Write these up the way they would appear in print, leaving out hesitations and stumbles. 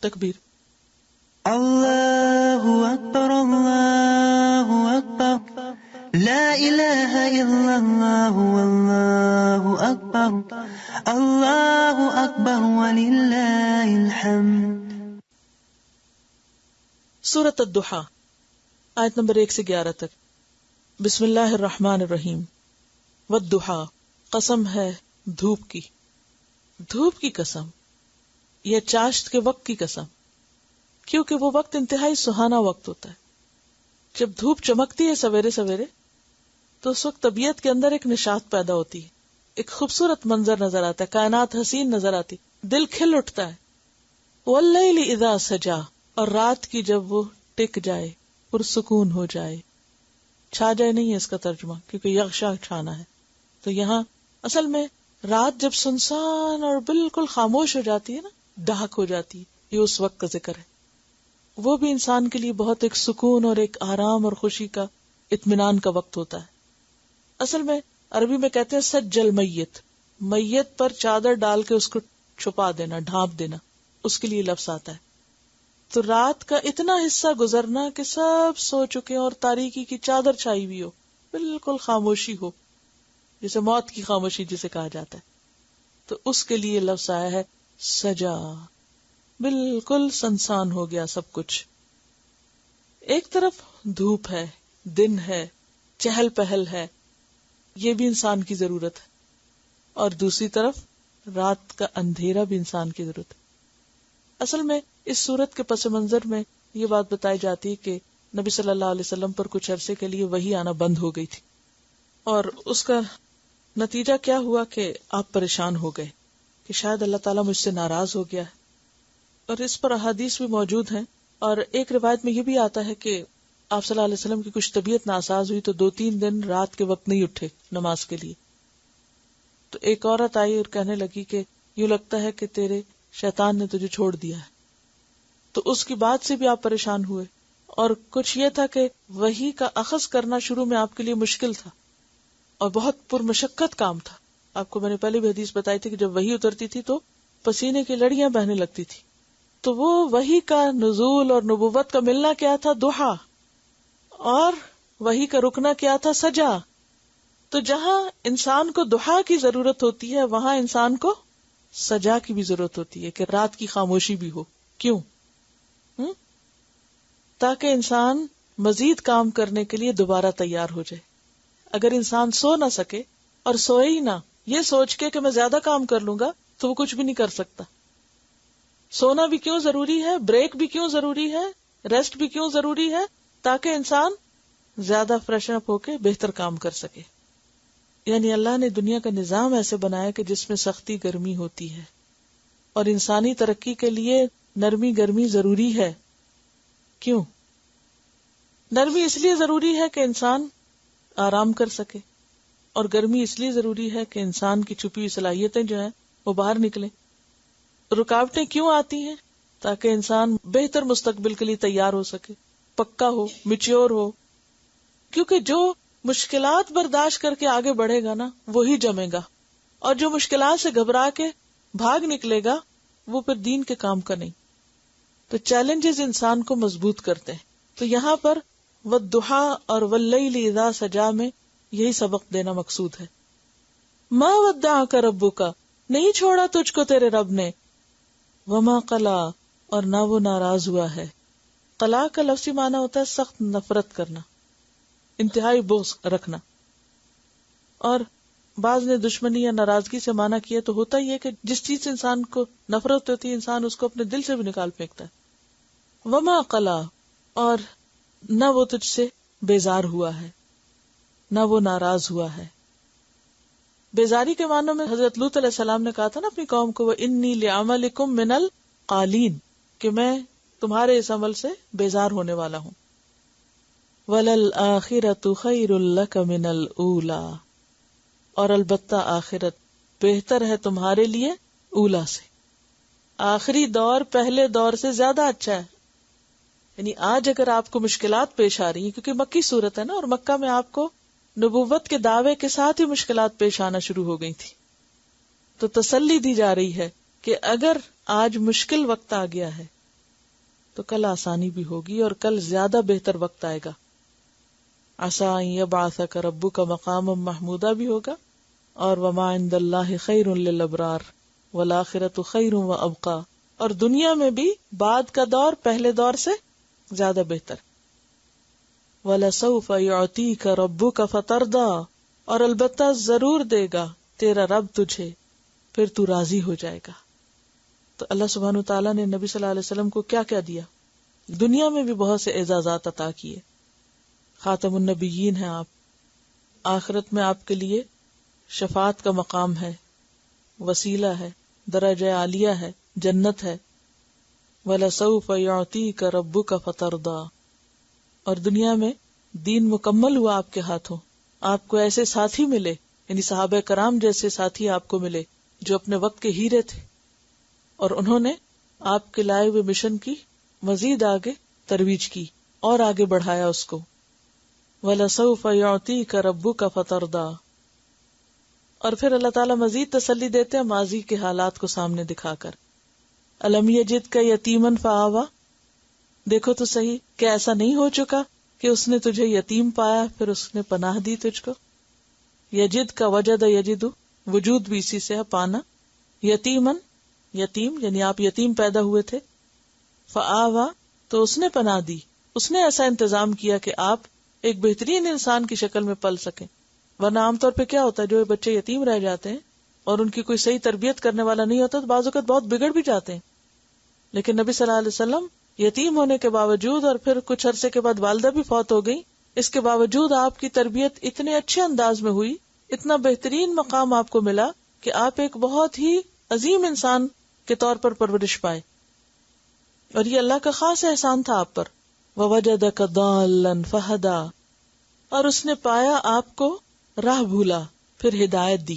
تکبیر. اللہ اکبر اللہ اکبر لا الہ الا اللہ واللہ اکبر اللہ اکبر وللہ الحمد. سورۃ الضحیٰ آیت نمبر 1 سے 11 تک. بسم اللہ الرحمن الرحیم. والضحیٰ قسم ہے دھوپ کی. دھوپ کی قسم یا چاشت کے وقت کی قسم، کیونکہ وہ وقت انتہائی سہانا وقت ہوتا ہے. جب دھوپ چمکتی ہے سویرے سویرے تو اس وقت طبیعت کے اندر ایک نشاط پیدا ہوتی ہے، ایک خوبصورت منظر نظر آتا ہے، کائنات حسین نظر آتی، دل کھل اٹھتا ہے. واللیل اذا سجا، اور رات کی جب وہ ٹک جائے، پرسکون ہو جائے. چھا جائے نہیں ہے اس کا ترجمہ، کیونکہ یغشا چھانا ہے. تو یہاں اصل میں رات جب سنسان اور بالکل خاموش ہو جاتی ہے نا، ڈاک ہو جاتی ہے، یہ اس وقت کا ذکر ہے. وہ بھی انسان کے لیے بہت ایک سکون اور ایک آرام اور خوشی کا، اطمینان کا وقت ہوتا ہے. اصل میں عربی میں کہتے ہیں سجل میت، میت پر چادر ڈال کے اس کو چھپا دینا، ڈھانپ دینا، اس کے لیے لفظ آتا ہے. تو رات کا اتنا حصہ گزرنا کہ سب سو چکے اور تاریکی کی چادر چھائی ہوئی ہو، بالکل خاموشی ہو، جسے موت کی خاموشی جسے کہا جاتا ہے، تو اس کے لیے لفظ آیا ہے سجا، بالکل سنسان ہو گیا سب کچھ. ایک طرف دھوپ ہے، دن ہے، چہل پہل ہے، یہ بھی انسان کی ضرورت ہے، اور دوسری طرف رات کا اندھیرا بھی انسان کی ضرورت ہے. اصل میں اس صورت کے پس منظر میں یہ بات بتائی جاتی ہے کہ نبی صلی اللہ علیہ وسلم پر کچھ عرصے کے لیے وحی آنا بند ہو گئی تھی، اور اس کا نتیجہ کیا ہوا کہ آپ پریشان ہو گئے کہ شاید اللہ تعالیٰ مجھ سے ناراض ہو گیا ہے. اور اس پر احادیث بھی موجود ہیں، اور ایک روایت میں یہ بھی آتا ہے کہ آپ صلی اللہ علیہ وسلم کی کچھ طبیعت ناساز ہوئی تو 2-3 دن رات کے وقت نہیں اٹھے نماز کے لیے. تو ایک عورت آئی اور کہنے لگی کہ یوں لگتا ہے کہ تیرے شیطان نے تجھے چھوڑ دیا ہے. تو اس کی بات سے بھی آپ پریشان ہوئے، اور کچھ یہ تھا کہ وحی کا اخذ کرنا شروع میں آپ کے لیے مشکل تھا اور بہت پرمشقت کام تھا. آپ کو میں نے پہلے بھی حدیث بتائی تھی کہ جب وحی اترتی تھی تو پسینے کی لڑیاں بہنے لگتی تھی. تو وہ وحی کا نزول اور نبوت کا ملنا کیا تھا؟ ضحیٰ. اور وحی کا رکنا کیا تھا؟ سجا. تو جہاں انسان کو ضحیٰ کی ضرورت ہوتی ہے وہاں انسان کو سجا کی بھی ضرورت ہوتی ہے، کہ رات کی خاموشی بھی ہو. کیوں؟ تاکہ انسان مزید کام کرنے کے لیے دوبارہ تیار ہو جائے. اگر انسان سو نہ سکے اور سوئے ہی نہ، یہ سوچ کے کہ میں زیادہ کام کر لوں گا، تو وہ کچھ بھی نہیں کر سکتا. سونا بھی کیوں ضروری ہے، بریک بھی کیوں ضروری ہے، ریسٹ بھی کیوں ضروری ہے؟ تاکہ انسان زیادہ فریشن اپ ہو کے بہتر کام کر سکے. یعنی اللہ نے دنیا کا نظام ایسے بنایا کہ جس میں سختی گرمی ہوتی ہے، اور انسانی ترقی کے لیے نرمی گرمی ضروری ہے. کیوں؟ نرمی اس لیے ضروری ہے کہ انسان آرام کر سکے، اور گرمی اس لیے ضروری ہے کہ انسان کی چھپی ہوئی صلاحیتیں جو ہیں وہ باہر نکلیں. رکاوٹیں کیوں آتی ہیں؟ تاکہ انسان بہتر مستقبل کے لیے تیار ہو سکے، پکا ہو، میچور ہو. کیونکہ جو مشکلات برداشت کر کے آگے بڑھے گا نا، وہی جمے گا، اور جو مشکلات سے گھبرا کے بھاگ نکلے گا وہ پھر دین کے کام کا نہیں. تو چیلنجز انسان کو مضبوط کرتے ہیں. تو یہاں پر والضحیٰ اور واللیل اذا سجا میں یہی سبق دینا مقصود ہے. ما ودعک ربک، نہیں چھوڑا تجھ کو تیرے رب نے. وما قلا، اور نہ وہ ناراض ہوا ہے. قلا کا لفظی معنی ہوتا ہے سخت نفرت کرنا، انتہائی بغض رکھنا. اور بعض نے دشمنی یا ناراضگی سے معنی کیا تو ہوتا ہی ہے کہ جس چیز سے انسان کو نفرت ہوتی ہے انسان اس کو اپنے دل سے بھی نکال پھینکتا ہے. وما قلا، اور نہ وہ تجھ سے بیزار ہوا ہے، نہ وہ ناراض ہوا ہے. بیزاری کے معنوں میں حضرت لوط علیہ السلام نے کہا تھا نا اپنی قوم کو، وَإِنِّي لِعَمَلِكُم مِّنَ الْقَالِينَ، کہ میں تمہارے اس عمل سے بیزار ہونے والا ہوں. وَلَلْآخِرَةُ خَيْرٌ لَكَ مِنَ الْأُولَىٰ، اور البتہ آخرت بہتر ہے تمہارے لیے اولا سے. آخری دور پہلے دور سے زیادہ اچھا ہے. یعنی آج اگر آپ کو مشکلات پیش آ رہی ہیں، کیونکہ مکی صورت ہے نا، اور مکہ میں آپ کو نبوت کے دعوے کے ساتھ ہی مشکلات پیش آنا شروع ہو گئی تھی، تو تسلی دی جا رہی ہے کہ اگر آج مشکل وقت آ گیا ہے تو کل آسانی بھی ہوگی اور کل زیادہ بہتر وقت آئے گا. عسیٰ ان یبعثک ربک مقاما محمودا بھی ہوگا, اور وما عند اللہ خیر للابرار والآخرۃ خیر وابقی, اور دنیا میں بھی بعد کا دور پہلے دور سے زیادہ بہتر. وَلَسَوْفَ يُعْطِيكَ رَبُّكَ فَتَرْضَىٰ, اور البتہ ضرور دے گا تیرا رب تجھے, پھر تو راضی ہو جائے گا. تو اللہ سبحانہ وتعالیٰ نے نبی صلی اللہ علیہ وسلم کو کیا کیا دیا؟ دنیا میں بھی بہت سے اعزازات عطا کیے. خاتم النبیین ہیں آپ, آخرت میں آپ کے لیے شفاعت کا مقام ہے, وسیلہ ہے, درجہ عالیہ ہے, جنت ہے. وَلَسَوْفَ يُعْطِيكَ رَبُّكَ فَتَرْضَىٰ, اور دنیا میں دین مکمل ہوا آپ کے ہاتھوں, آپ کو ایسے ساتھی ملے, یعنی صحابہ کرام جیسے ساتھی آپ کو ملے جو اپنے وقت کے ہیرے تھے, اور انہوں نے آپ کے لائے ہوئے مشن کی مزید آگے ترویج کی اور آگے بڑھایا اس کو. وَلَسَوْفَ يُعْطِيكَ رَبُّكَ فَتَرْضَىٰ, اور پھر اللہ تعالیٰ مزید تسلی دیتے ہیں ماضی کے حالات کو سامنے دکھا کر. أَلَمْ يَجِدْكَ يَتِيمًا فَآوَىٰ, دیکھو تو صحیح کہ ایسا نہیں ہو چکا کہ اس نے تجھے یتیم پایا پھر اس نے پناہ دی تجھ کو. یجد کا وجد یجد, وجود بھی اسی سے ہے, پانا. یتیمن, یتیم یعنی آپ یتیم پیدا ہوئے تھے. فآوا, تو اس نے پناہ دی, اس نے ایسا انتظام کیا کہ آپ ایک بہترین انسان کی شکل میں پل سکیں. ورنہ عام طور پہ کیا ہوتا ہے, جو بچے یتیم رہ جاتے ہیں اور ان کی کوئی صحیح تربیت کرنے والا نہیں ہوتا تو بعض اوقات بہت بگڑ بھی جاتے ہیں. لیکن نبی صلی اللہ علیہ وسلم یتیم ہونے کے باوجود اور پھر کچھ عرصے کے بعد والدہ بھی فوت ہو گئی, اس کے باوجود آپ کی تربیت اتنے اچھے انداز میں ہوئی, اتنا بہترین مقام آپ کو ملا کہ آپ ایک بہت ہی عظیم انسان کے طور پر پرورش پائے. اور یہ اللہ کا خاص احسان تھا آپ پر. وَوَجَدَكَ ضَالًّا فَهَدَىٰ, اور اس نے پایا آپ کو راہ بھولا پھر ہدایت دی.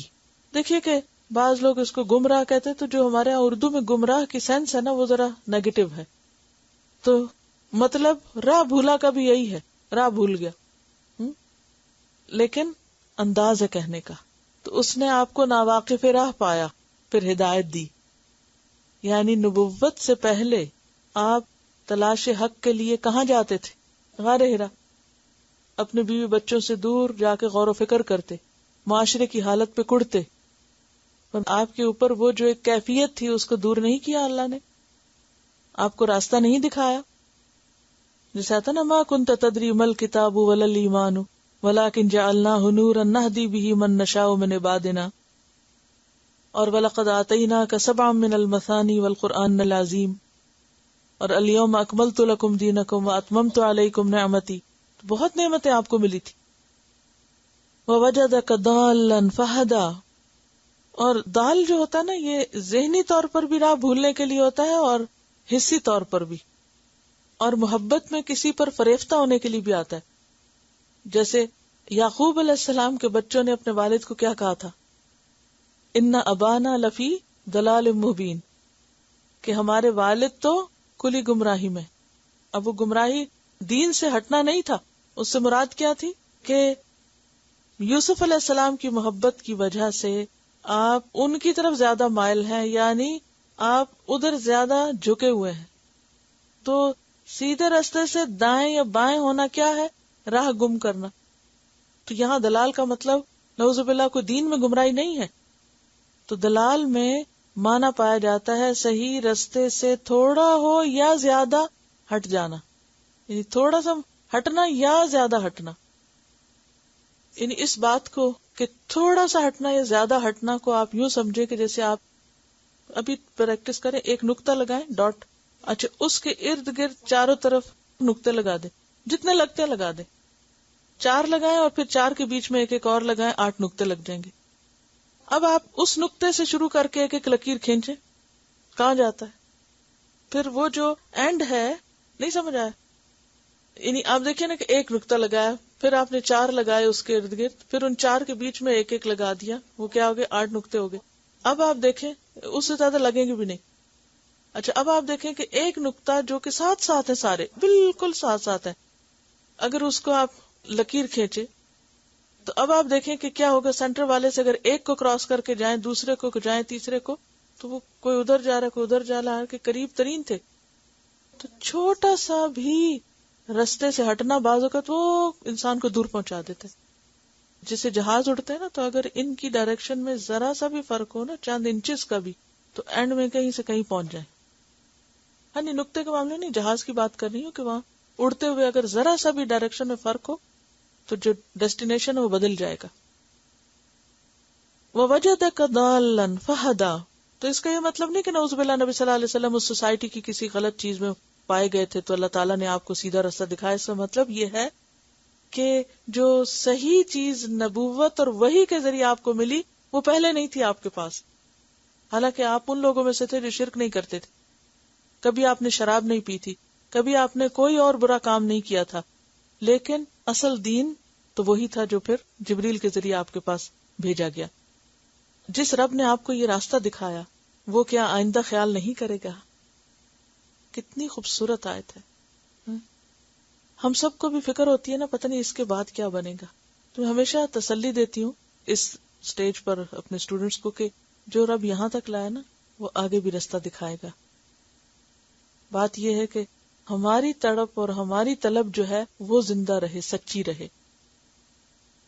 دیکھیے کہ بعض لوگ اس کو گمراہ کہتے, تو جو ہمارے یہاں اردو میں گمراہ کی سینس ہے نا وہ ذرا نیگیٹو ہے. تو مطلب راہ بھولا کا بھی یہی ہے, راہ بھول گیا, لیکن انداز ہے کہنے کا. تو اس نے آپ کو ناواقف راہ پایا پھر ہدایت دی. یعنی نبوت سے پہلے آپ تلاش حق کے لیے کہاں جاتے تھے؟ غار ہرا. اپنے بیوی بچوں سے دور جا کے غور و فکر کرتے, معاشرے کی حالت پہ کڑتے, اور آپ کے اوپر وہ جو ایک کیفیت تھی اس کو دور نہیں کیا اللہ نے, آپ کو راستہ نہیں دکھایا. جیسے آتا نا, ما کنت تدری مل کتاب ولا الایمان ولکن جعلناہ نورا نہدی بہ من نشاء من عبادنا, اور وَلَقَدْ آتَيْنَاكَ سَبْعًا مِّنَ الْمَثَانِي وَالْقُرْآنِ الْعَظِيمِ, اور الْيَوْمَ أَكْمَلْتُ لَكُمْ دِينَكُمْ وَأَتْمَمْتُ عَلَيْكُمْ نِعْمَتِي, بہت نعمتیں آپ کو ملی تھی. وَوَجَدَكَ ضَالًّا فَهَدَىٰ, اور دال جو ہوتا ہے نا یہ ذہنی طور پر بھی راہ بھولنے کے لیے ہوتا ہے اور حصی طور پر بھی, اور محبت میں کسی پر فریفتہ ہونے کے لیے بھی آتا ہے. جیسے یعقوب علیہ السلام کے بچوں نے اپنے والد کو کیا کہا تھا, ان ابانا لفی ضلال مبین, کہ ہمارے والد تو کلی گمراہی میں. اب وہ گمراہی دین سے ہٹنا نہیں تھا, اس سے مراد کیا تھی کہ یوسف علیہ السلام کی محبت کی وجہ سے آپ ان کی طرف زیادہ مائل ہیں, یعنی آپ ادھر زیادہ جھکے ہوئے ہیں. تو سیدھے راستے سے دائیں یا بائیں ہونا کیا ہے, راہ گم کرنا. تو یہاں دلال کا مطلب نعوذ باللہ کوئی دین میں گمراہی نہیں ہے. تو دلال میں مانا پایا جاتا ہے صحیح راستے سے تھوڑا ہو یا زیادہ ہٹ جانا, یعنی تھوڑا سا ہٹنا یا زیادہ ہٹنا. یعنی اس بات کو کہ تھوڑا سا ہٹنا یا زیادہ ہٹنا کو آپ یوں سمجھے کہ جیسے آپ ابھی پریکٹس کریں, ایک نقطہ لگائیں ڈاٹ, اچھا اس کے ارد گرد چاروں طرف نقطے لگا دیں, جتنے لگتے لگا دیں. 4 لگائیں اور پھر 4 کے بیچ میں ایک ایک اور لگائیں, 8 نقطے لگ جائیں گے. اب آپ اس نقطے سے شروع کر کے ایک ایک لکیر کھینچیں, کہاں جاتا ہے؟ پھر وہ جو اینڈ ہے, نہیں سمجھ آیا؟ یعنی آپ دیکھیں نا کہ ایک نقطہ لگایا, پھر آپ نے 4 لگائے اس کے ارد گرد, پھر ان 4 کے بیچ میں ایک ایک لگا دیا, وہ کیا ہو گئے, 8 نقطے ہو گئے. اب آپ دیکھیں اس سے زیادہ لگیں گے بھی نہیں. اچھا اب آپ دیکھیں کہ ایک نقطہ جو کہ ساتھ ساتھ ہے, سارے بالکل ساتھ ساتھ ہے, اگر اس کو آپ لکیر کھینچے تو اب آپ دیکھیں کہ کیا ہوگا. سینٹر والے سے اگر ایک کو کراس کر کے جائیں, دوسرے کو جائیں, تیسرے کو, تو وہ کوئی ادھر جا رہا ہے, کوئی ادھر جا رہا ہے, کہ قریب ترین تھے. تو چھوٹا سا بھی رستے سے ہٹنا بعض اوقات وہ انسان کو دور پہنچا دیتے. جسے جہاز اڑتے ہیں نا، تو اگر ان کی ڈائریکشن میں ذرا سا بھی فرق ہو نا، چند انچز کا بھی، تو اینڈ میں کہیں سے کہیں پہنچ جائیں. ہاں نہیں، نقطے کے معاملے نہیں، جہاز کی بات کر رہی ہوں کہ وہاں اڑتے ہوئے اگر ذرا سا بھی ڈائریکشن میں فرق ہو تو جو ڈیسٹینیشن ہے وہ بدل جائے گا. وَوَجَدَكَ ضَالًّا فَهَدَىٰ، تو اس کا یہ مطلب نہیں کہ نعوذ باللہ نبی صلی اللہ علیہ وسلم اس سوسائٹی کی کسی غلط چیز میں پائے گئے تھے تو اللہ تعالیٰ نے آپ کو سیدھا راستہ دکھایا. اس کا مطلب یہ ہے کہ جو صحیح چیز نبوت اور وحی کے ذریعے آپ کو ملی وہ پہلے نہیں تھی آپ کے پاس. حالانکہ آپ ان لوگوں میں سے تھے جو شرک نہیں کرتے تھے، کبھی آپ نے شراب نہیں پی تھی، کبھی آپ نے کوئی اور برا کام نہیں کیا تھا، لیکن اصل دین تو وہی تھا جو پھر جبریل کے ذریعے آپ کے پاس بھیجا گیا. جس رب نے آپ کو یہ راستہ دکھایا وہ کیا آئندہ خیال نہیں کرے گا؟ کتنی خوبصورت آیت ہے. ہم سب کو بھی فکر ہوتی ہے نا، پتہ نہیں اس کے بعد کیا بنے گا. تو میں ہمیشہ تسلی دیتی ہوں اس سٹیج پر اپنے اسٹوڈنٹس کو کہ جو رب یہاں تک لائے نا وہ آگے بھی راستہ دکھائے گا. بات یہ ہے کہ ہماری تڑپ اور ہماری طلب جو ہے وہ زندہ رہے، سچی رہے.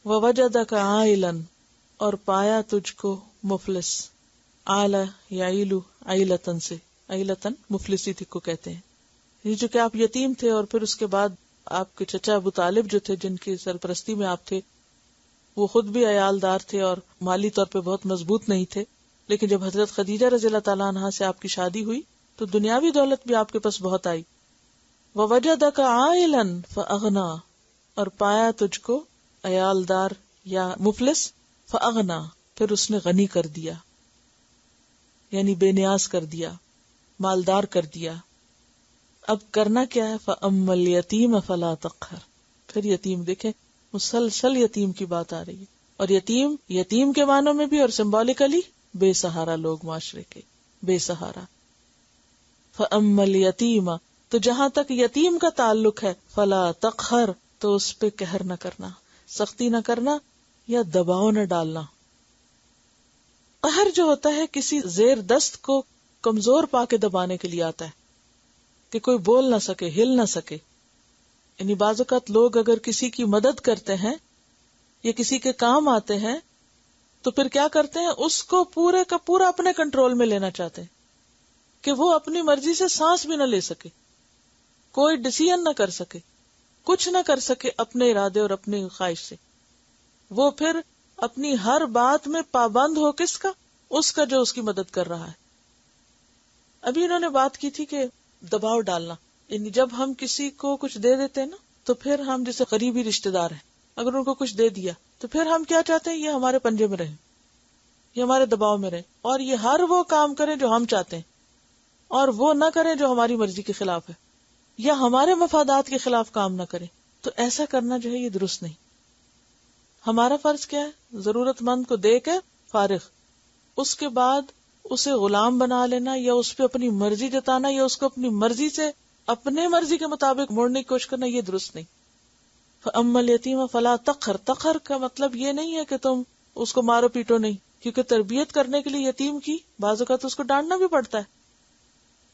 وَوَجَدَكَ عَائِلًا، اور پایا تجھ کو مفلس. آلہ یعیلو عیلتن سے، عیلتن مفلسی تھی کو کہتے ہیں. یہ جو کہ آپ یتیم تھے اور پھر اس کے بعد آپ کے چچا ابو طالب جو تھے جن کی سرپرستی میں آپ تھے وہ خود بھی عیالدار تھے اور مالی طور پہ بہت مضبوط نہیں تھے، لیکن جب حضرت خدیجہ رضی اللہ تعالیٰ عنہا سے آپ کی شادی ہوئی تو دنیاوی دولت بھی آپ کے پاس بہت آئی. وَوَجَدَكَ عَائِلًا فَأَغْنَىٰ، اور پایا تجھ کو عیالدار یا مفلس، فَأَغْنَىٰ، پھر اس نے غنی کر دیا، یعنی بے نیاز کر دیا، مالدار کر دیا. اب کرنا کیا ہے؟ فَأَمَّا الْيَتِيمَ فَلَا تَقْهَرْ، پھر یتیم، دیکھیں مسلسل یتیم کی بات آ رہی ہے، اور یتیم کے معنوں میں بھی اور سمبولکلی بے سہارا لوگ، معاشرے کے بے سہارا. فَأَمَّا الْيَتِيمَ، تو جہاں تک یتیم کا تعلق ہے، فَلَا تَقْهَرْ، تو اس پہ قہر نہ کرنا، سختی نہ کرنا یا دباؤ نہ ڈالنا. قہر جو ہوتا ہے کسی زیر دست کو کمزور پا کے دبانے کے لیے آتا ہے کہ کوئی بول نہ سکے، ہل نہ سکے. یعنی بعض اوقات لوگ اگر کسی کی مدد کرتے ہیں یا کسی کے کام آتے ہیں تو پھر کیا کرتے ہیں، اس کو پورے کا پورا اپنے کنٹرول میں لینا چاہتے ہیں کہ وہ اپنی مرضی سے سانس بھی نہ لے سکے، کوئی ڈیسیژن نہ کر سکے، کچھ نہ کر سکے اپنے ارادے اور اپنی خواہش سے. وہ پھر اپنی ہر بات میں پابند ہو کس کا؟ اس کا جو اس کی مدد کر رہا ہے. ابھی انہوں نے بات کی تھی کہ دباؤ ڈالنا، یعنی جب ہم کسی کو کچھ دے دیتے ہیں نا تو پھر ہم جیسے قریبی رشتے دار ہیں، اگر ان کو کچھ دے دیا تو پھر ہم کیا چاہتے ہیں، یہ ہمارے پنجے میں رہے، یہ ہمارے دباؤ میں رہے، اور یہ ہر وہ کام کریں جو ہم چاہتے ہیں اور وہ نہ کریں جو ہماری مرضی کے خلاف ہے یا ہمارے مفادات کے خلاف کام نہ کریں. تو ایسا کرنا جو ہے یہ درست نہیں. ہمارا فرض کیا ہے؟ ضرورت مند کو دے کے فارغ، اس کے بعد اسے غلام بنا لینا یا اس پہ اپنی مرضی جتانا یا اس کو اپنی مرضی سے اپنے مرضی کے مطابق موڑنے کی کوشش کرنا، یہ درست نہیں. فَأَمَّا الْيَتِيمَ فَلَا تَقْهَرْ، تقہر کا مطلب یہ نہیں ہے کہ تم اس کو مارو پیٹو نہیں، کیونکہ تربیت کرنے کے لیے یتیم کی بعض اوقات اس کو ڈانٹنا بھی پڑتا ہے.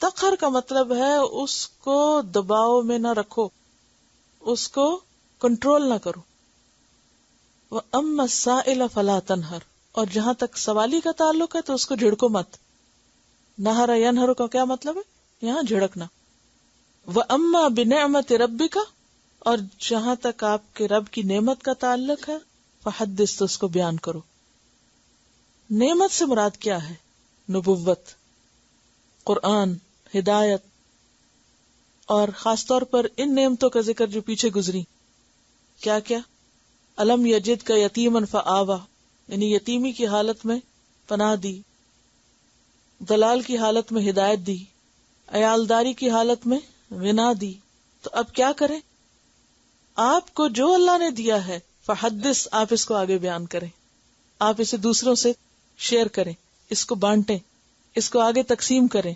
تقہر کا مطلب ہے اس کو دباؤ میں نہ رکھو، اس کو کنٹرول نہ کرو. وَأَمَّا السَّائِلَ فَلَا تَنْهَرْ، اور جہاں تک سوالی کا تعلق ہے تو اس کو جھڑکو مت. نہر ینہر کا کیا مطلب ہے؟ یہاں جھڑکنا. وَأَمَّا بِنِعْمَةِ رَبِّكَ، اور جہاں تک آپ کے رب کی نعمت کا تعلق ہے، فحدث، تو اس کو بیان کرو. نعمت سے مراد کیا ہے؟ نبوت، قرآن، ہدایت، اور خاص طور پر ان نعمتوں کا ذکر جو پیچھے گزری. کیا کیا؟ الم یجد کا یتیمن فآوا، یعنی یتیمی کی حالت میں پناہ دی، دلال کی حالت میں ہدایت دی، عیالداری کی حالت میں غنا دی. تو اب کیا کریں؟ آپ کو جو اللہ نے دیا ہے فحدث، آپ اس کو آگے بیان کریں، آپ اسے دوسروں سے شیئر کریں، اس کو بانٹیں، اس کو آگے تقسیم کریں.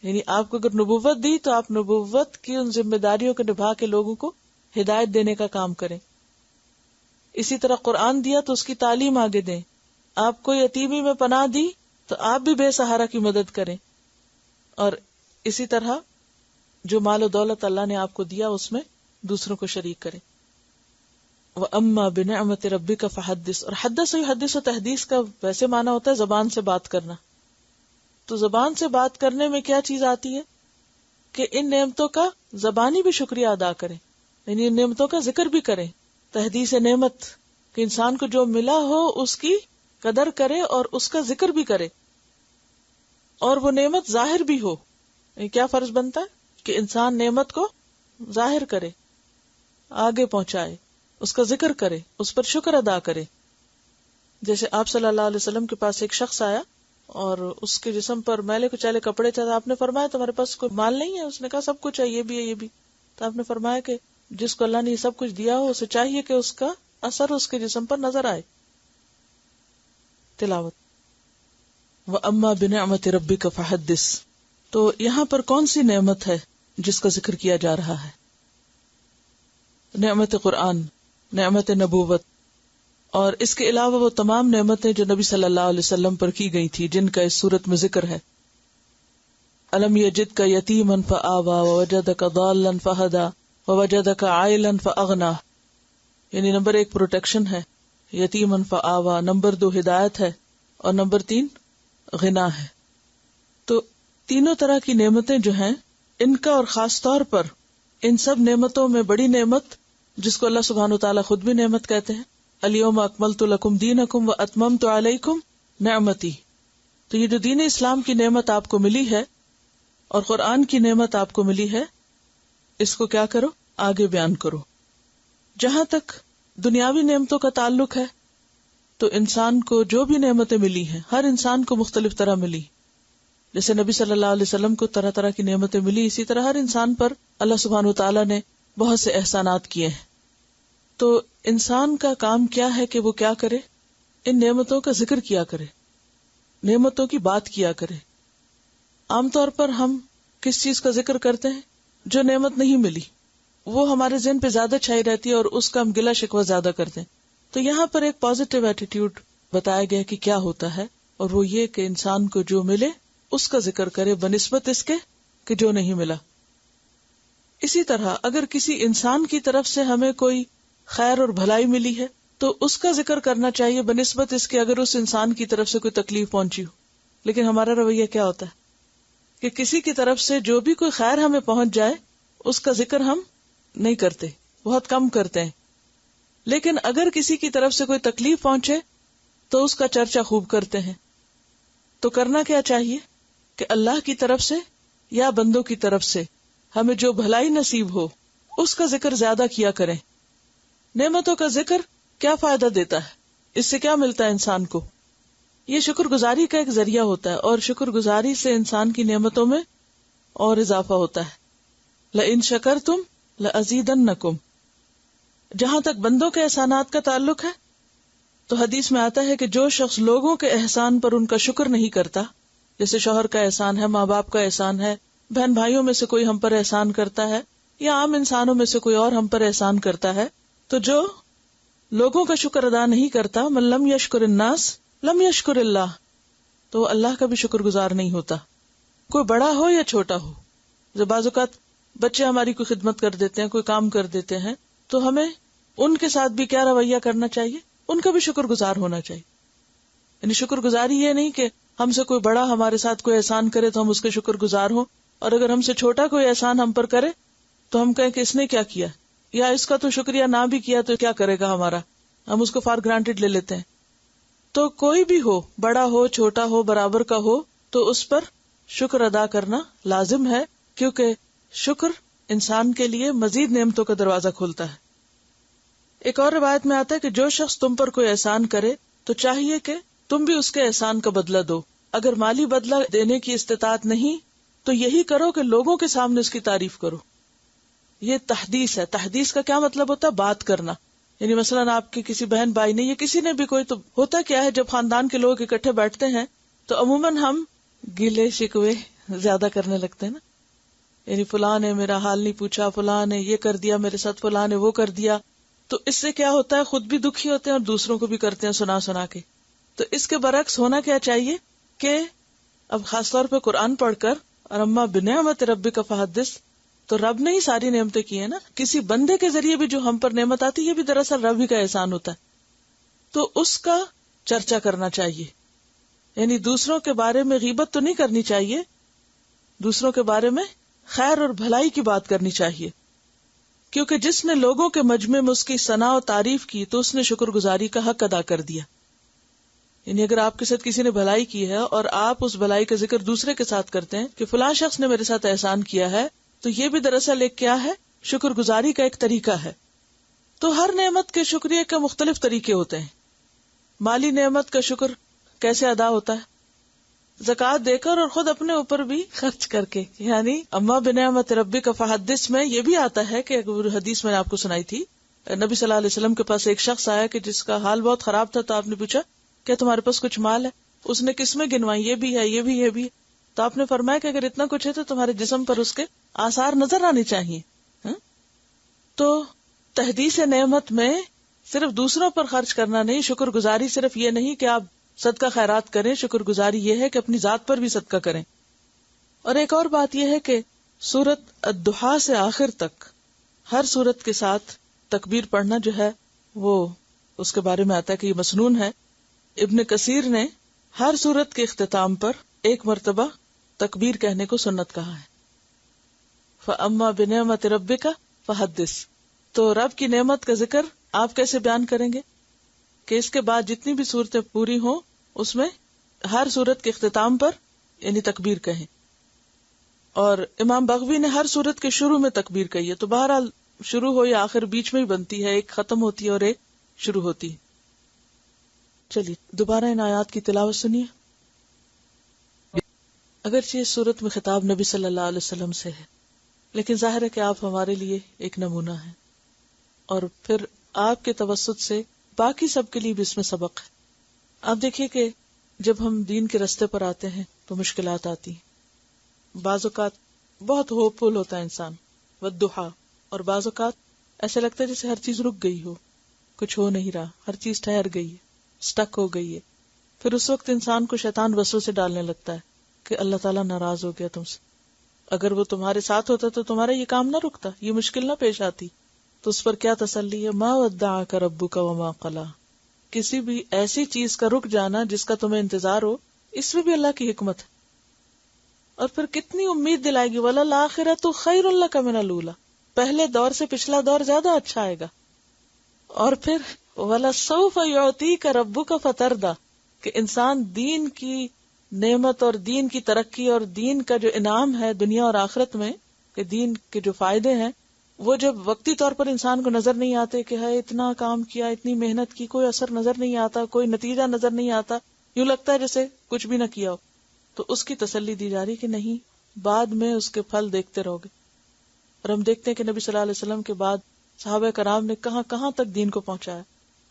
یعنی آپ کو اگر نبوت دی تو آپ نبوت کی ان ذمہ داریوں کو نبھا کے لوگوں کو ہدایت دینے کا کام کریں. اسی طرح قرآن دیا تو اس کی تعلیم آگے دیں. آپ کو یتیمی میں پناہ دی تو آپ بھی بے سہارا کی مدد کریں. اور اسی طرح جو مال و دولت اللہ نے آپ کو دیا اس میں دوسروں کو شریک کریں. وَأَمَّا بِنِعْمَةِ رَبِّكَ فَحَدِّثْ. اور حدث یحدث و تحدیث کا ویسے معنی ہوتا ہے زبان سے بات کرنا. تو زبان سے بات کرنے میں کیا چیز آتی ہے کہ ان نعمتوں کا زبانی بھی شکریہ ادا کریں، یعنی ان نعمتوں کا ذکر بھی کریں. تحدیث نعمت کہ انسان کو جو ملا ہو اس کی قدر کرے اور اس کا ذکر بھی کرے، اور وہ نعمت ظاہر بھی ہو. کیا فرض بنتا ہے کہ انسان نعمت کو ظاہر کرے، آگے پہنچائے، اس کا ذکر کرے، اس پر شکر ادا کرے. جیسے آپ صلی اللہ علیہ وسلم کے پاس ایک شخص آیا اور اس کے جسم پر میلے کچیلے کپڑے تھے. آپ نے فرمایا تمہارے پاس کوئی مال نہیں ہے؟ اس نے کہا سب کچھ ہے، یہ بھی ہے، یہ بھی. تو آپ نے فرمایا کہ جس کو اللہ نے یہ سب کچھ دیا ہو اسے چاہیے کہ اس کا اثر اس کے جسم پر نظر آئے. تلاوت. وَأَمَّا بِنِعْمَةِ رَبِّكَ فَحَدِّثْ. تو یہاں پر کون سی نعمت ہے جس کا ذکر کیا جا رہا ہے؟ نعمت قرآن، نعمت نبوت، اور اس کے علاوہ وہ تمام نعمتیں جو نبی صلی اللہ علیہ وسلم پر کی گئی تھی جن کا اس صورت میں ذکر ہے. أَلَمْ يَجِدْكَ يَتِيمًا فَآوَى وَوَجَدَكَ ضَالًّا فَهَدَى وَوَجَدَكَ عَائِلًا فَأَغْنَى. یعنی نمبر 1 پروٹیکشن ہے، یتیمن فآوى، نمبر 2 ہدایت ہے، اور نمبر 3 غنا ہے. تو تینوں طرح کی نعمتیں جو ہیں ان کا، اور خاص طور پر ان سب نعمتوں میں بڑی نعمت جس کو اللہ سبحانہ وتعالیٰ خود بھی نعمت کہتے ہیں، الیوم اکملت لکم دینکم واتممت علیکم نعمتی. تو یہ جو دین اسلام کی نعمت آپ کو ملی ہے اور قرآن کی نعمت آپ کو ملی ہے، اس کو کیا کرو؟ آگے بیان کرو. جہاں تک دنیاوی نعمتوں کا تعلق ہے تو انسان کو جو بھی نعمتیں ملی ہیں ہر انسان کو مختلف طرح ملی. جیسے نبی صلی اللہ علیہ وسلم کو طرح طرح کی نعمتیں ملی، اسی طرح ہر انسان پر اللہ سبحانہ وتعالیٰ نے بہت سے احسانات کیے ہیں. تو انسان کا کام کیا ہے کہ وہ کیا کرے؟ ان نعمتوں کا ذکر کیا کرے، نعمتوں کی بات کیا کرے. عام طور پر ہم کس چیز کا ذکر کرتے ہیں؟ جو نعمت نہیں ملی وہ ہمارے ذہن پہ زیادہ چھائی رہتی ہے اور اس کا ہم گلہ شکوہ زیادہ کرتے ہیں. تو یہاں پر ایک پازیٹیو ایٹیٹیوڈ بتایا گیا کہ کیا ہوتا ہے، اور وہ یہ کہ انسان کو جو ملے اس کا ذکر کرے بنسبت اس کے کہ جو نہیں ملا. اسی طرح اگر کسی انسان کی طرف سے ہمیں کوئی خیر اور بھلائی ملی ہے تو اس کا ذکر کرنا چاہیے بنسبت اس کے اگر اس انسان کی طرف سے کوئی تکلیف پہنچی ہو. لیکن ہمارا رویہ کیا ہوتا ہے کہ کسی کی طرف سے جو بھی کوئی خیر ہمیں پہنچ جائے اس کا ذکر ہم نہیں کرتے، بہت کم کرتے ہیں. لیکن اگر کسی کی طرف سے کوئی تکلیف پہنچے تو اس کا چرچا خوب کرتے ہیں. تو کرنا کیا چاہیے کہ اللہ کی طرف سے یا بندوں کی طرف سے ہمیں جو بھلائی نصیب ہو اس کا ذکر زیادہ کیا کریں. نعمتوں کا ذکر کیا فائدہ دیتا ہے؟ اس سے کیا ملتا ہے انسان کو؟ یہ شکر گزاری کا ایک ذریعہ ہوتا ہے، اور شکر گزاری سے انسان کی نعمتوں میں اور اضافہ ہوتا ہے. لَإِن شَكَرْتُمْ لَأَزِيدَنَّكُمْ. جہاں تک بندوں کے احسانات کا تعلق ہے تو حدیث میں آتا ہے کہ جو شخص لوگوں کے احسان پر ان کا شکر نہیں کرتا، جیسے شوہر کا احسان ہے، ماں باپ کا احسان ہے، بہن بھائیوں میں سے کوئی ہم پر احسان کرتا ہے، یا عام انسانوں میں سے کوئی اور ہم پر احسان کرتا ہے، تو جو لوگوں کا شکر ادا نہیں کرتا، من لم یشکر الناس لم یشکر اللہ، تو وہ اللہ کا بھی شکر گزار نہیں ہوتا، کوئی بڑا ہو یا چھوٹا ہو. جب بعض اوقات بچے ہماری کوئی خدمت کر دیتے ہیں، کوئی کام کر دیتے ہیں، تو ہمیں ان کے ساتھ بھی کیا رویہ کرنا چاہیے؟ ان کا بھی شکر گزار ہونا چاہیے. یعنی شکر گزاری یہ نہیں کہ ہم سے کوئی بڑا ہمارے ساتھ کوئی احسان کرے تو ہم اس کے شکر گزار ہوں، اور اگر ہم سے چھوٹا کوئی احسان ہم پر کرے تو ہم کہیں کہ اس نے کیا کیا، یا اس کا تو شکریہ نہ بھی کیا تو کیا کرے گا ہمارا، ہم اس کو فار گرانٹیڈ لے لیتے ہیں. تو کوئی بھی ہو، بڑا ہو چھوٹا ہو برابر کا ہو، تو اس پر شکر ادا کرنا لازم ہے، کیونکہ شکر انسان کے لیے مزید نعمتوں کا دروازہ کھولتا ہے. ایک اور روایت میں آتا ہے کہ جو شخص تم پر کوئی احسان کرے تو چاہیے کہ تم بھی اس کے احسان کا بدلہ دو. اگر مالی بدلہ دینے کی استطاعت نہیں تو یہی کرو کہ لوگوں کے سامنے اس کی تعریف کرو. یہ تحدیث ہے. تحدیث کا کیا مطلب ہوتا ہے؟ بات کرنا. یعنی مثلاً آپ کے کسی بہن بھائی نے یا کسی نے بھی کوئی، تو ہوتا کیا ہے جب خاندان کے لوگ اکٹھے بیٹھتے ہیں تو عموماً ہم گلے شکوے زیادہ کرنے لگتے ہیں نا. یعنی فلاں نے میرا حال نہیں پوچھا، فلاں نے یہ کر دیا میرے ساتھ، فلاں نے وہ کر دیا. تو اس سے کیا ہوتا ہے؟ خود بھی دکھی ہوتے ہیں اور دوسروں کو بھی کرتے ہیں سنا سنا کے. تو اس کے برعکس ہونا کیا چاہیے کہ اب خاص طور پہ قرآن پڑھ کر اور اما بنعمت ربک فحدث، تو رب نے ہی ساری نعمتیں کی ہیں نا. کسی بندے کے ذریعے بھی جو ہم پر نعمت آتی ہے یہ بھی دراصل رب ہی کا احسان ہوتا ہے. تو اس کا چرچا کرنا چاہیے. یعنی دوسروں کے بارے میں غیبت تو نہیں کرنی چاہیے, دوسروں کے بارے میں خیر اور بھلائی کی بات کرنی چاہیے, کیونکہ جس نے لوگوں کے مجمع میں اس کی ثنا و تعریف کی تو اس نے شکر گزاری کا حق ادا کر دیا. یعنی اگر آپ کے ساتھ کسی نے بھلائی کی ہے اور آپ اس بھلائی کا ذکر دوسرے کے ساتھ کرتے ہیں کہ فلاں شخص نے میرے ساتھ احسان کیا ہے, تو یہ بھی دراصل ایک کیا ہے, شکر گزاری کا ایک طریقہ ہے. تو ہر نعمت کے شکریہ کے مختلف طریقے ہوتے ہیں. مالی نعمت کا شکر کیسے ادا ہوتا ہے؟ زکوٰۃ دے کر اور خود اپنے اوپر بھی خرچ کر کے. یعنی اما بنعمت ربک فحدث میں یہ بھی آتا ہے کہ حدیث میں نے آپ کو سنائی تھی, نبی صلی اللہ علیہ وسلم کے پاس ایک شخص آیا کہ جس کا حال بہت خراب تھا, تو آپ نے پوچھا کیا تمہارے پاس کچھ مال ہے؟ اس نے قسمیں گنوائی, یہ بھی ہے, یہ بھی, یہ بھی. تو آپ نے فرمایا کہ اگر اتنا کچھ ہے تو تمہارے جسم پر اس کے آثار نظر آنے چاہیے. تو تحدیث نعمت میں صرف دوسروں پر خرچ کرنا نہیں, شکر گزاری صرف یہ نہیں کہ آپ صدقہ خیرات کریں, شکر گزاری یہ ہے کہ اپنی ذات پر بھی صدقہ کریں. اور ایک اور بات یہ ہے کہ سورت الضحیٰ سے آخر تک ہر سورت کے ساتھ تکبیر پڑھنا جو ہے وہ اس کے بارے میں آتا ہے کہ یہ مسنون ہے. ابن کثیر نے ہر سورت کے اختتام پر ایک مرتبہ تکبیر کہنے کو سنت کہا ہے. فَأَمَّا بِنِعْمَةِ رَبِّكَ فَحَدِّثْ. تو رب کی نعمت کا ذکر آپ کیسے بیان کریں گے کہ اس کے بعد جتنی بھی صورتیں پوری ہوں اس میں ہر صورت کے اختتام پر یعنی تکبیر کہیں. اور امام بغوی نے ہر صورت کے شروع میں تکبیر کہی ہے. تو بہرحال شروع ہو یا آخر بیچ میں ہی بنتی ہے, ایک ختم ہوتی ہے اور ایک شروع ہوتی ہے. چلیے دوبارہ ان آیات کی تلاوت سنیے. اگرچہ اس صورت میں خطاب نبی صلی اللہ علیہ وسلم سے ہے, لیکن ظاہر ہے کہ آپ ہمارے لیے ایک نمونہ ہیں, اور پھر آپ کے توسط سے باقی سب کے لیے بھی اس میں سبق ہے. آپ دیکھیے کہ جب ہم دین کے رستے پر آتے ہیں تو مشکلات آتی ہیں. بعض اوقات بہت ہوپ فل ہوتا ہے انسان, والضحیٰ, اور بعض اوقات ایسے لگتا ہے جیسے ہر چیز رک گئی ہو, کچھ ہو نہیں رہا, ہر چیز ٹھہر گئی ہے, سٹک ہو گئی ہے. پھر اس وقت انسان کو شیطان وسوسے ڈالنے لگتا ہے کہ اللہ تعالیٰ ناراض ہو گیا تم سے, اگر وہ تمہارے ساتھ ہوتا تو تمہارا یہ کام نہ رکتا, یہ مشکل نہ پیش آتی. تو اس پر کیا تسلی ہے؟ ما ودعک ربک وما قلی. کسی بھی ایسی چیز کا رک جانا جس کا تمہیں انتظار ہو, اس میں بھی اللہ کی حکمت ہے. اور پھر کتنی امید دلائے گی, وَلَلْآخِرَةُ خَيْرٌ لَكَ مِنَ الْأُولَىٰ. پہلے دور سے پچھلا دور زیادہ اچھا آئے گا. اور پھر وَلَسَوْفَ يُعْطِيكَ رَبُّكَ فَتَرْضَىٰ, کہ انسان دین کی نعمت اور دین کی ترقی اور دین کا جو انعام ہے دنیا اور آخرت میں, کہ دین کے جو فائدے ہیں وہ جب وقتی طور پر انسان کو نظر نہیں آتے کہ ہے اتنا کام کیا, اتنی محنت کی, کوئی اثر نظر نہیں آتا, کوئی نتیجہ نظر نہیں آتا, یوں لگتا ہے جیسے کچھ بھی نہ کیا ہو, تو اس کی تسلی دی جا رہی کہ نہیں, بعد میں اس کے پھل دیکھتے رہو گے. اور ہم دیکھتے ہیں کہ نبی صلی اللہ علیہ وسلم کے بعد صحابہ کرام نے کہاں کہاں تک دین کو پہنچایا,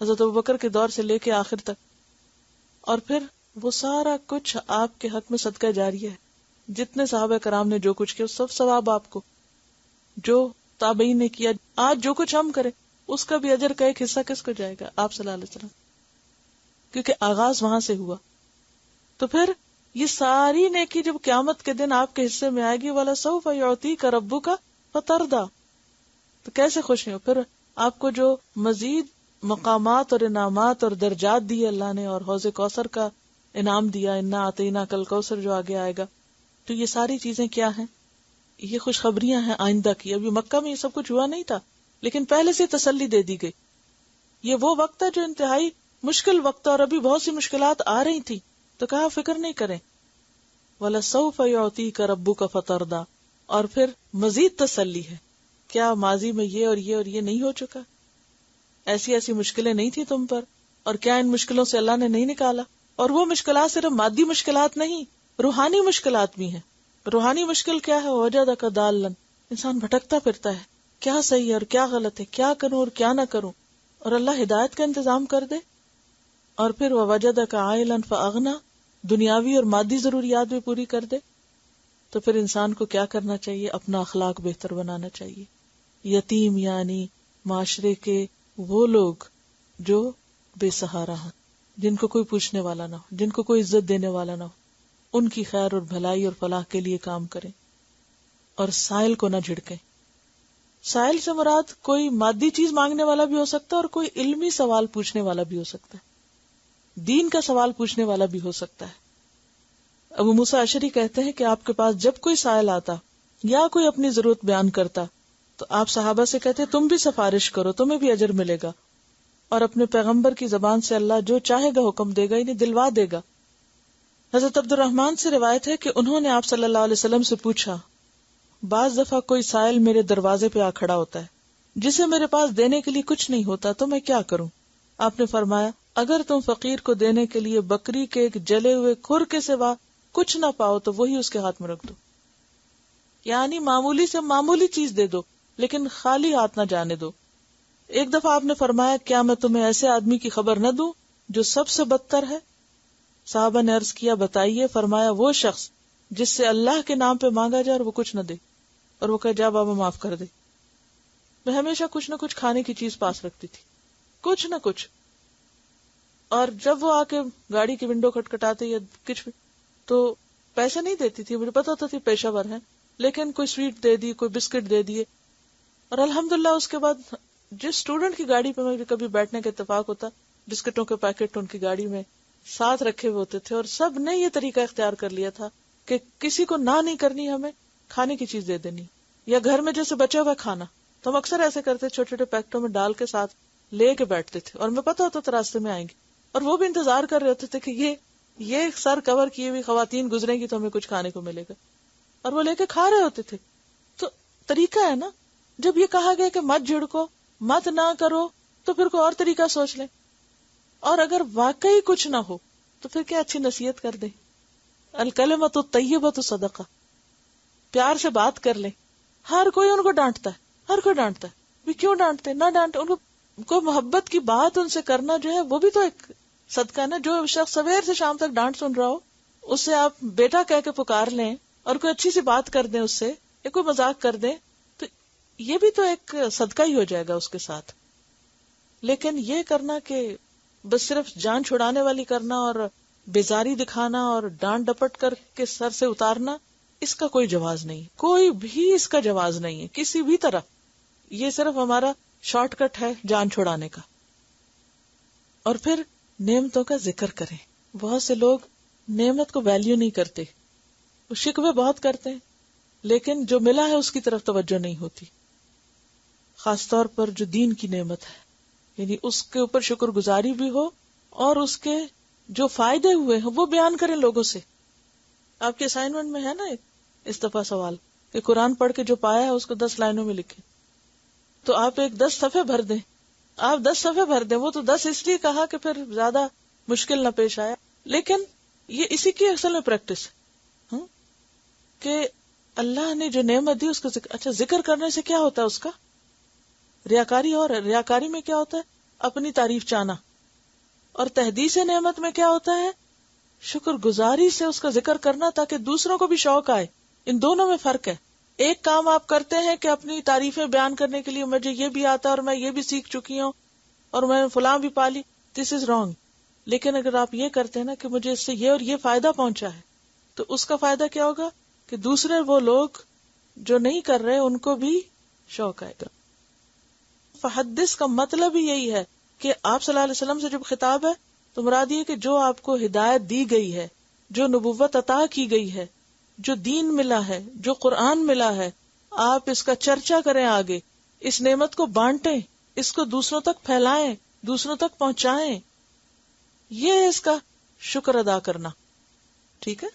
حضرت ابوبکر کے دور سے لے کے آخر تک. اور پھر وہ سارا کچھ آپ کے حق میں صدقہ جاریہ ہے. جتنے صحابہ کرام نے جو کچھ کیا سب ثواب آپ کو, جو تابعین نے کیا, آج جو کچھ ہم کریں اس کا بھی اجر کا ایک حصہ کس کو جائے گا؟ آپ صلی اللہ علیہ وسلم, کیونکہ آغاز وہاں سے ہوا. تو پھر یہ ساری نیکی جب قیامت کے دن آپ کے حصے میں آئے گی, وَلَسَوْفَ يُعْطِيكَ رَبُّكَ فَتَرْضَىٰ, تو کیسے خوش ہیں؟ پھر آپ کو جو مزید مقامات اور انعامات اور درجات دیے اللہ نے, اور حوض کوثر کا انعام دیا, اِنَّا أَعْطَيْنَاكَ الْكَوْثَرَ جو آگے آئے گا, تو یہ ساری چیزیں کیا ہیں؟ یہ خوشخبریاں ہیں آئندہ کی. ابھی مکہ میں یہ سب کچھ ہوا نہیں تھا, لیکن پہلے سے تسلی دے دی گئی. یہ وہ وقت ہے جو انتہائی مشکل وقت ہے, اور ابھی بہت سی مشکلات آ رہی تھی, تو کہا فکر نہیں کریں. وَلَسَوْفَ يُعْطِيكَ رَبُّكَ فَتَرْضَىٰ. اور پھر مزید تسلی ہے, کیا ماضی میں یہ اور یہ اور یہ نہیں ہو چکا؟ ایسی ایسی مشکلیں نہیں تھی تم پر, اور کیا ان مشکلوں سے اللہ نے نہیں نکالا؟ اور وہ مشکلات صرف مادی مشکلات نہیں, روحانی مشکلات بھی ہیں. روحانی مشکل کیا ہے؟ وَوَجَدَكَ ضَالًّا, انسان بھٹکتا پھرتا ہے, کیا صحیح ہے اور کیا غلط ہے, کیا کروں اور کیا نہ کروں, اور اللہ ہدایت کا انتظام کر دے. اور پھر وَوَجَدَكَ عَائِلًا فَأَغْنَىٰ, دنیاوی اور مادی ضروریات بھی پوری کر دے. تو پھر انسان کو کیا کرنا چاہیے؟ اپنا اخلاق بہتر بنانا چاہیے. یتیم یعنی معاشرے کے وہ لوگ جو بے سہارا ہوں, جن کو کوئی پوچھنے والا نہ ہو, جن کو کوئی عزت دینے والا نہ ہو, ان کی خیر اور بھلائی اور فلاح کے لیے کام کریں. اور سائل کو نہ جھڑکیں. سائل سے مراد کوئی مادی چیز مانگنے والا بھی ہو سکتا ہے اور کوئی علمی سوال پوچھنے والا بھی ہو سکتا ہے, دین کا سوال پوچھنے والا بھی ہو سکتا ہے. ابو موسیٰ اشعری کہتے ہیں کہ آپ کے پاس جب کوئی سائل آتا یا کوئی اپنی ضرورت بیان کرتا تو آپ صحابہ سے کہتے تم بھی سفارش کرو, تمہیں بھی اجر ملے گا, اور اپنے پیغمبر کی زبان سے اللہ جو چاہے گا حکم دے گا, انہیں دلوا دے گا. حضرت عبد الرحمن سے روایت ہے کہ انہوں نے آپ صلی اللہ علیہ وسلم سے پوچھا, بعض دفعہ کوئی سائل میرے دروازے پہ آ کھڑا ہوتا ہے جسے میرے پاس دینے کے لیے کچھ نہیں ہوتا, تو میں کیا کروں؟ آپ نے فرمایا, اگر تم فقیر کو دینے کے لیے بکری کے ایک جلے ہوئے کھر کے سوا کچھ نہ پاؤ تو وہی اس کے ہاتھ میں رکھ دو. یعنی معمولی سے معمولی چیز دے دو لیکن خالی ہاتھ نہ جانے دو. ایک دفعہ آپ نے فرمایا, کیا میں تمہیں ایسے آدمی کی خبر نہ دوں جو سب سے بدتر ہے؟ صحابہ نے عرض کیا, بتائیے. فرمایا, وہ شخص جس سے اللہ کے نام پہ مانگا جائے اور وہ کچھ نہ دے, اور وہ کہے جا بابا معاف کر دے. میں ہمیشہ کچھ نہ کچھ کھانے کی چیز پاس رکھتی تھی, کچھ نہ کچھ, اور جب وہ آ کے گاڑی کی ونڈو کھٹکھٹاتے یا کچھ بھی تو پیسے نہیں دیتی تھی, مجھے پتا ہوتا تھی پیشہ ور ہیں, لیکن کوئی سویٹ دے دی, کوئی بسکٹ دے دیے. اور الحمدللہ اس کے بعد جس اسٹوڈنٹ کی گاڑی پہ مجھے کبھی بیٹھنے کا اتفاق ہوتا, بسکٹوں کے پیکٹ ان کی گاڑی میں ساتھ رکھے ہوئے ہوتے تھے, اور سب نے یہ طریقہ اختیار کر لیا تھا کہ کسی کو نہ نہیں کرنی, ہمیں کھانے کی چیز دے دینی. یا گھر میں جیسے بچا ہوا کھانا تو ہم اکثر ایسے کرتے, چھوٹے چھوٹے پیکٹوں میں ڈال کے ساتھ لے کے بیٹھتے تھے, اور میں پتا ہوتا تھا راستے میں آئیں گے, اور وہ بھی انتظار کر رہے ہوتے تھے کہ یہ سر کور کیے ہوئی خواتین گزریں گی تو ہمیں کچھ کھانے کو ملے گا, اور وہ لے کے کھا رہے ہوتے تھے. تو طریقہ ہے نا, جب یہ کہا گیا کہ مت جھڑکو, مت نہ کرو, تو پھر کوئی اور طریقہ سوچ لیں. اور اگر واقعی کچھ نہ ہو تو پھر کیا اچھی نصیحت کر دیں, الکلمۃ الطیبۃ صدقہ, پیار سے بات کر لیں. ہر کوئی ان کو ڈانٹتا ہے, ہر کوئی ڈانٹتا ہے, بھی کیوں ڈانٹتے, نہ ڈانٹے. ان کو کوئی محبت کی بات ان سے کرنا جو ہے وہ بھی تو ایک صدقہ نا. جو شخص سویر سے شام تک ڈانٹ سن رہا ہو اس سے آپ بیٹا کہہ کے پکار لیں اور کوئی اچھی سی بات کر دیں اس سے, یا کوئی مذاق کر دیں, تو یہ بھی تو ایک صدقہ ہی ہو جائے گا اس کے ساتھ. لیکن یہ کرنا کہ بس صرف جان چھڑانے والی کرنا اور بیزاری دکھانا اور ڈانٹ ڈپٹ کر کے سر سے اتارنا, اس کا کوئی جواز نہیں, کوئی بھی اس کا جواز نہیں ہے کسی بھی طرح. یہ صرف ہمارا شارٹ کٹ ہے جان چھڑانے کا. اور پھر نعمتوں کا ذکر کریں. بہت سے لوگ نعمت کو ویلیو نہیں کرتے, وہ شکوے بہت کرتے ہیں, لیکن جو ملا ہے اس کی طرف توجہ نہیں ہوتی. خاص طور پر جو دین کی نعمت ہے, یعنی اس کے اوپر شکر گزاری بھی ہو, اور اس کے جو فائدے ہوئے ہیں وہ بیان کریں لوگوں سے. آپ کے اسائنمنٹ میں ہے نا ایک اس دفعہ سوال کہ قرآن پڑھ کے جو پایا ہے اس کو 10 لائنوں میں لکھیں. تو آپ ایک 10 صفحے بھر دیں, آپ 10 صفحے بھر دیں. وہ تو 10 اس لیے کہا کہ پھر زیادہ مشکل نہ پیش آیا, لیکن یہ اسی کی اصل میں پریکٹس ہے کہ اللہ نے جو نعمت دی اس کا ذکر. اچھا, ذکر کرنے سے کیا ہوتا ہے اس کا؟ ریاکاری. اور ریاکاری میں کیا ہوتا ہے؟ اپنی تعریف چاہنا. اور تحدیث نعمت میں کیا ہوتا ہے؟ شکر گزاری سے اس کا ذکر کرنا تاکہ دوسروں کو بھی شوق آئے. ان دونوں میں فرق ہے. ایک کام آپ کرتے ہیں کہ اپنی تعریفیں بیان کرنے کے لیے مجھے یہ بھی آتا ہے اور میں یہ بھی سیکھ چکی ہوں اور میں فلاں بھی پالی, دس از رانگ. لیکن اگر آپ یہ کرتے ہیں نا کہ مجھے اس سے یہ اور یہ فائدہ پہنچا ہے, تو اس کا فائدہ کیا ہوگا کہ دوسرے وہ لوگ جو نہیں کر رہے ان کو بھی شوق آئے گا. فحدث کا مطلب ہی یہی ہے کہ آپ صلی اللہ علیہ وسلم سے جب خطاب ہے تو مراد یہ کہ جو آپ کو ہدایت دی گئی ہے, جو نبوت عطا کی گئی ہے, جو دین ملا ہے, جو قرآن ملا ہے, آپ اس کا چرچا کریں آگے, اس نعمت کو بانٹیں, اس کو دوسروں تک پھیلائیں, دوسروں تک پہنچائیں. یہ اس کا شکر ادا کرنا. ٹھیک ہے.